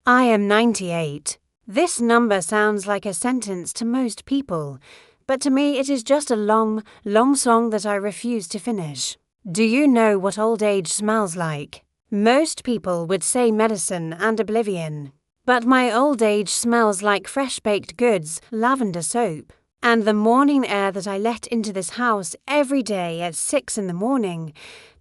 I am 98. This number sounds like a sentence to most people, but to me it is just a long, long song that I refuse to finish. Do you know what old age smells like? Most people would say medicine and oblivion. But my old age smells like fresh baked goods, lavender soap, and the morning air that I let into this house every day at 6 in the morning.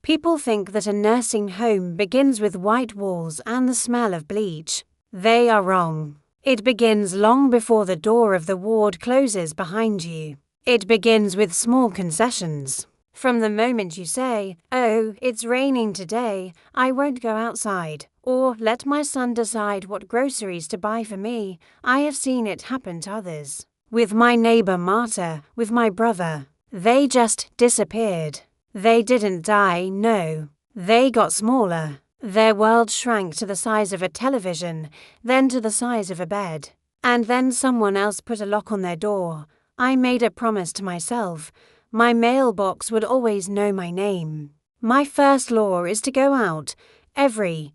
People think that a nursing home begins with white walls and the smell of bleach. They are wrong. It begins long before the door of the ward closes behind you. It begins with small concessions. From the moment you say, "Oh, it's raining today, I won't go outside," or "let my son decide what groceries to buy for me," I have seen it happen to others. With my neighbor Marta, with my brother. They just disappeared. They didn't die, no. They got smaller. Their world shrank to the size of a television, then to the size of a bed. And then someone else put a lock on their door. I made a promise to myself. My mailbox would always know my name. My first law is to go out every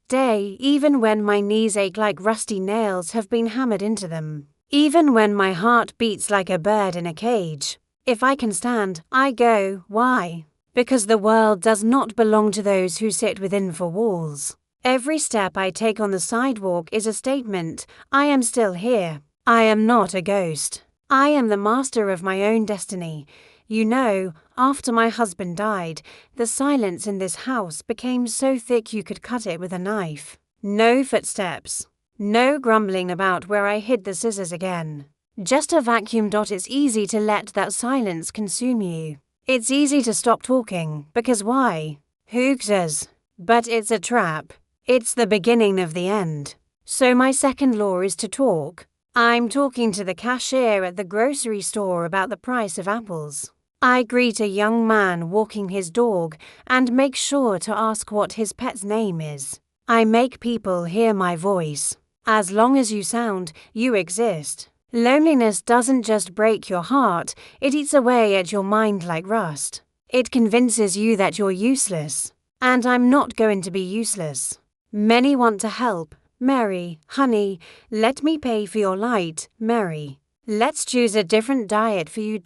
day, even when my knees ache like rusty nails have been hammered into them. Even when my heart beats like a bird in a cage. If I can stand, I go. Why? Because the world does not belong to those who sit within four walls. Every step I take on the sidewalk is a statement. I am still here. I am not a ghost. I am the master of my own destiny. You know, after my husband died, the silence in this house became so thick you could cut it with a knife. No footsteps. No grumbling about where I hid the scissors again. Just a vacuum. It's easy to let that silence consume you. It's easy to stop talking, because why? Who cares? But it's a trap. It's the beginning of the end. So my second law is to talk. I'm talking to the cashier at the grocery store about the price of apples. I greet a young man walking his dog and make sure to ask what his pet's name is. I make people hear my voice. As long as you sound, you exist. Loneliness doesn't just break your heart, it eats away at your mind like rust. It convinces you that you're useless. And I'm not going to be useless. Many want to help. Mary, honey, let me pay for your light, Mary. Let's choose a different diet for you.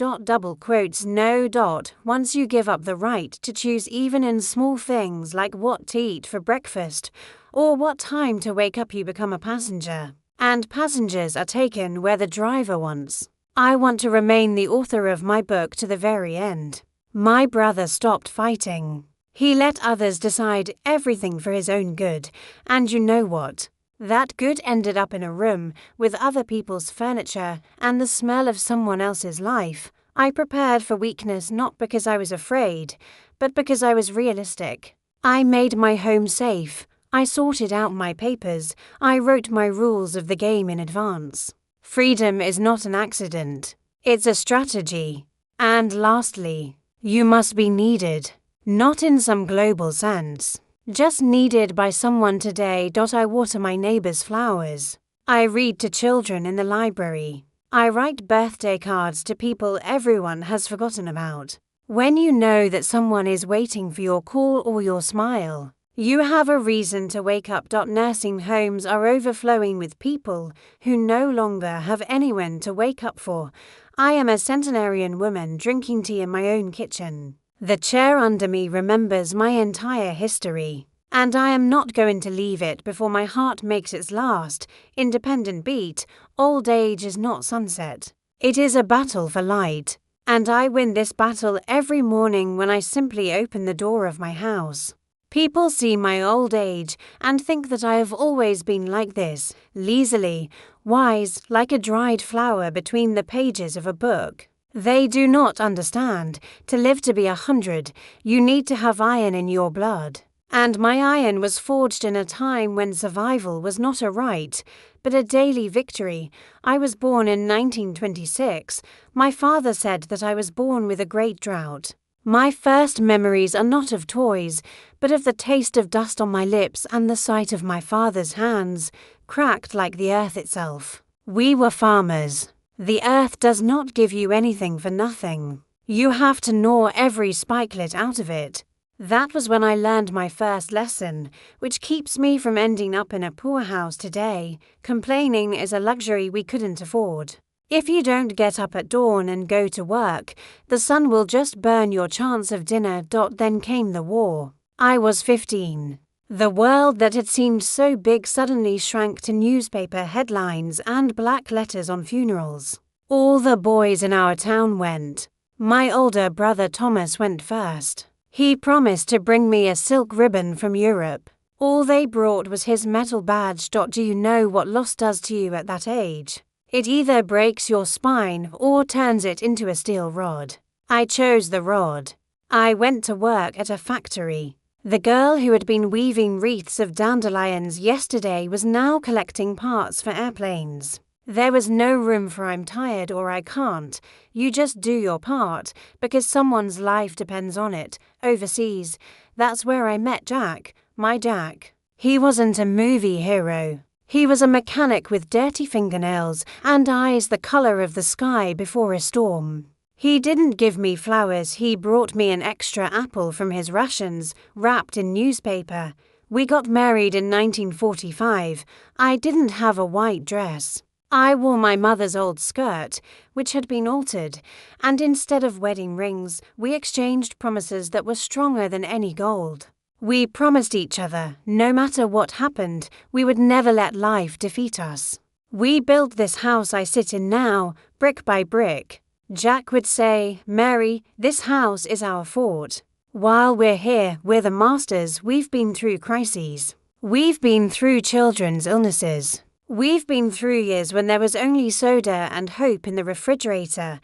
No. Once you give up the right to choose even in small things like what to eat for breakfast or what time to wake up, you become a passenger. And passengers are taken where the driver wants. I want to remain the author of my book to the very end. My brother stopped fighting. He let others decide everything for his own good. And you know what? That good ended up in a room with other people's furniture and the smell of someone else's life. I prepared for weakness not because I was afraid, but because I was realistic. I made my home safe. I sorted out my papers. I wrote my rules of the game in advance. Freedom is not an accident. It's a strategy. And lastly, you must be needed. Not in some global sense. Just needed by someone today. I water my neighbor's flowers. I read to children in the library. I write birthday cards to people everyone has forgotten about. When you know that someone is waiting for your call or your smile, you have a reason to wake up. Nursing homes are overflowing with people who no longer have anyone to wake up for. I am a centenarian woman drinking tea in my own kitchen. The chair under me remembers my entire history, and I am not going to leave it before my heart makes its last independent beat. Old age is not sunset. It is a battle for light, and I win this battle every morning when I simply open the door of my house. People see my old age and think that I have always been like this, lazily, wise, like a dried flower between the pages of a book. They do not understand. To live to be 100, you need to have iron in your blood. And my iron was forged in a time when survival was not a right, but a daily victory. I was born in 1926. My father said that I was born with a great drought. My first memories are not of toys, but of the taste of dust on my lips and the sight of my father's hands, cracked like the earth itself. We were farmers. The earth does not give you anything for nothing. You have to gnaw every spikelet out of it. That was when I learned my first lesson, which keeps me from ending up in a poorhouse today. Complaining is a luxury we couldn't afford. If you don't get up at dawn and go to work, the sun will just burn your chance of dinner. Then came the war. I was 15. The world that had seemed so big suddenly shrank to newspaper headlines and black letters on funerals. All the boys in our town went. My older brother Thomas went first. He promised to bring me a silk ribbon from Europe. All they brought was his metal badge. Do you know what loss does to you at that age? It either breaks your spine or turns it into a steel rod. I chose the rod. I went to work at a factory. The girl who had been weaving wreaths of dandelions yesterday was now collecting parts for airplanes. There was no room for "I'm tired" or "I can't." You just do your part, because someone's life depends on it. Overseas, that's where I met Jack, my Jack. He wasn't a movie hero. He was a mechanic with dirty fingernails and eyes the color of the sky before a storm. He didn't give me flowers, he brought me an extra apple from his rations, wrapped in newspaper. We got married in 1945. I didn't have a white dress. I wore my mother's old skirt, which had been altered, and instead of wedding rings, we exchanged promises that were stronger than any gold. We promised each other, no matter what happened, we would never let life defeat us. We built this house I sit in now, brick by brick. Jack would say, "Mary, this house is our fort. While we're here, we're the masters. We've been through crises. We've been through children's illnesses. We've been through years when there was only soda and hope in the refrigerator.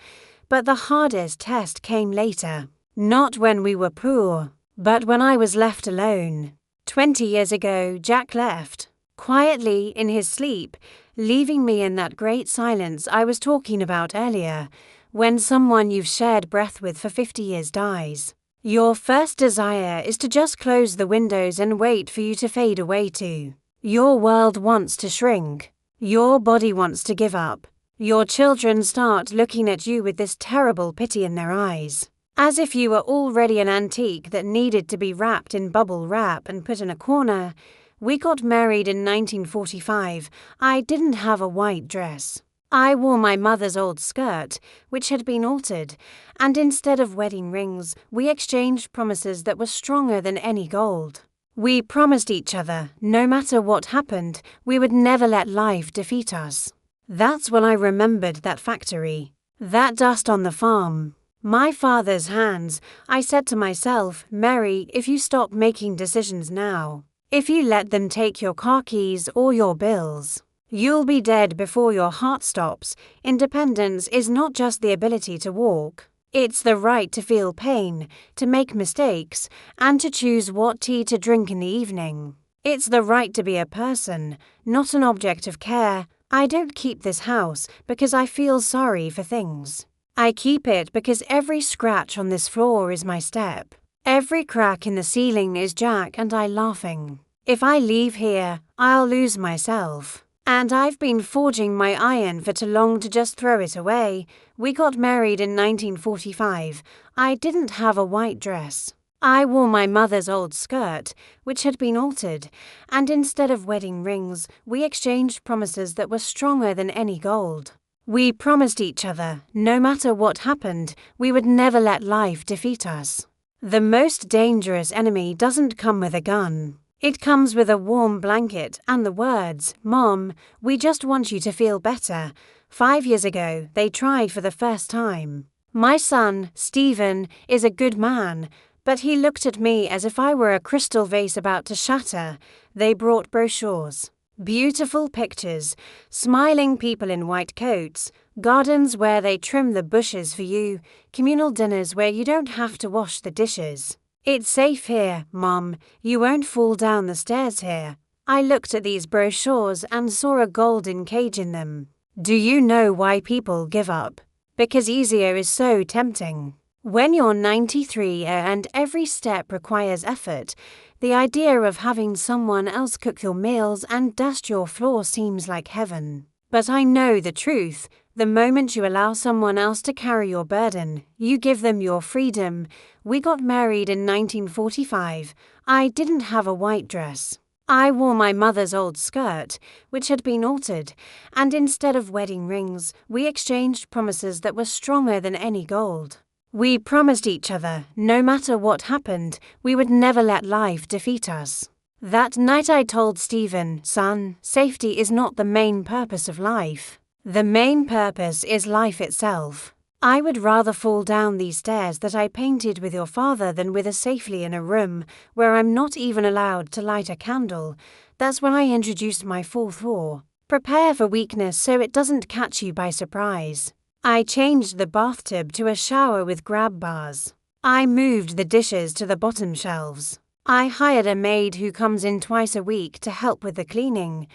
But the hardest test came later. Not when we were poor, but when I was left alone. 20 years ago, Jack left, quietly in his sleep, leaving me in that great silence I was talking about earlier, when someone you've shared breath with for 50 years dies. Your first desire is to just close the windows and wait for you to fade away too. Your world wants to shrink. Your body wants to give up. Your children start looking at you with this terrible pity in their eyes, as if you were already an antique that needed to be wrapped in bubble wrap and put in a corner. We got married in 1945. I didn't have a white dress. I wore my mother's old skirt, which had been altered, and instead of wedding rings, we exchanged promises that were stronger than any gold. We promised each other, no matter what happened, we would never let life defeat us. That's when I remembered that factory, that dust on the farm, my father's hands. I said to myself, "Mary, if you stop making decisions now, if you let them take your car keys or your bills, you'll be dead before your heart stops." Independence is not just the ability to walk. It's the right to feel pain, to make mistakes, and to choose what tea to drink in the evening. It's the right to be a person, not an object of care. I don't keep this house because I feel sorry for things. I keep it because every scratch on this floor is my step. Every crack in the ceiling is Jack and I laughing. If I leave here, I'll lose myself. And I've been forging my iron for too long to just throw it away. We got married in 1945. I didn't have a white dress. I wore my mother's old skirt, which had been altered, and instead of wedding rings, we exchanged promises that were stronger than any gold. We promised each other, no matter what happened, we would never let life defeat us. The most dangerous enemy doesn't come with a gun. It comes with a warm blanket and the words, "Mom, we just want you to feel better." 5 years ago, they tried for the first time. My son, Stephen, is a good man, but he looked at me as if I were a crystal vase about to shatter. They brought brochures, beautiful pictures, smiling people in white coats, gardens where they trim the bushes for you, communal dinners where you don't have to wash the dishes. "It's safe here, Mom. You won't fall down the stairs here." I looked at these brochures and saw a golden cage in them. Do you know why people give up? Because easier is so tempting. When you're 93 and every step requires effort, the idea of having someone else cook your meals and dust your floor seems like heaven. But I know the truth. The moment you allow someone else to carry your burden, you give them your freedom. We got married in 1945. I didn't have a white dress. I wore my mother's old skirt, which had been altered, and instead of wedding rings, we exchanged promises that were stronger than any gold. We promised each other, no matter what happened, we would never let life defeat us. That night I told Stephen, son, safety is not the main purpose of life. The main purpose is life itself. I would rather fall down these stairs that I painted with your father than wither safely in a room where I'm not even allowed to light a candle. That's when I introduced my fourth law. Prepare for weakness so it doesn't catch you by surprise. I changed the bathtub to a shower with grab bars. I moved the dishes to the bottom shelves. I hired a maid who comes in twice a week to help with the cleaning.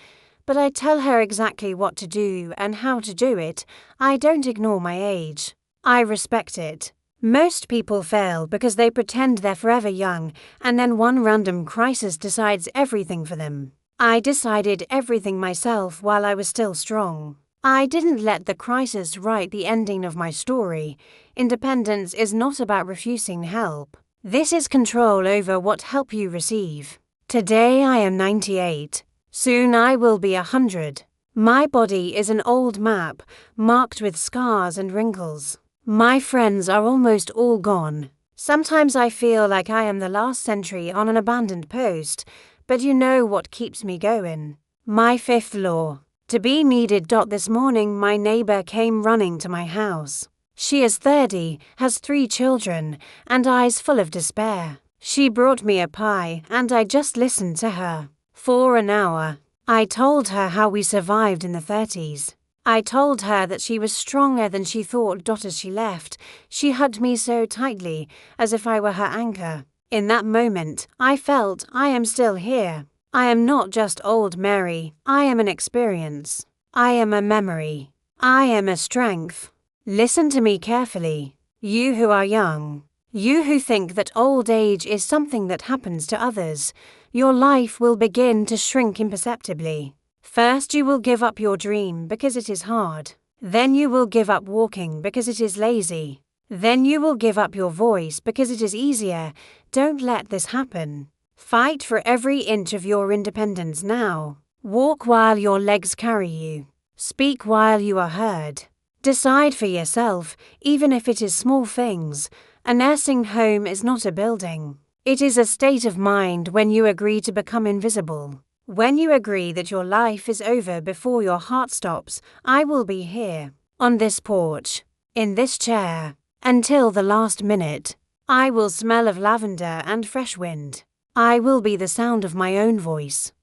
But I tell her exactly what to do and how to do it. I don't ignore my age. I respect it. Most people fail because they pretend they're forever young, and then one random crisis decides everything for them. I decided everything myself while I was still strong. I didn't let the crisis write the ending of my story. Independence is not about refusing help. This is control over what help you receive. Today I am 98. Soon I will be 100. My body is an old map, marked with scars and wrinkles. My friends are almost all gone. Sometimes I feel like I am the last sentry on an abandoned post, but you know what keeps me going. My fifth law. To be needed. This morning my neighbor came running to my house. She is 30, has 3 children, and eyes full of despair. She brought me a pie, and I just listened to her. For an hour. I told her how we survived in the 30s. I told her that she was stronger than she thought. As she left, she hugged me so tightly, as if I were her anchor. In that moment, I felt I am still here. I am not just old Mary, I am an experience. I am a memory. I am a strength. Listen to me carefully. You who are young. You who think that old age is something that happens to others. Your life will begin to shrink imperceptibly. First you will give up your dream because it is hard. Then you will give up walking because it is lazy. Then you will give up your voice because it is easier. Don't let this happen. Fight for every inch of your independence now. Walk while your legs carry you. Speak while you are heard. Decide for yourself, even if it is small things. A nursing home is not a building. It is a state of mind when you agree to become invisible. When you agree that your life is over before your heart stops, I will be here, on this porch, in this chair, until the last minute. I will smell of lavender and fresh wind. I will be the sound of my own voice.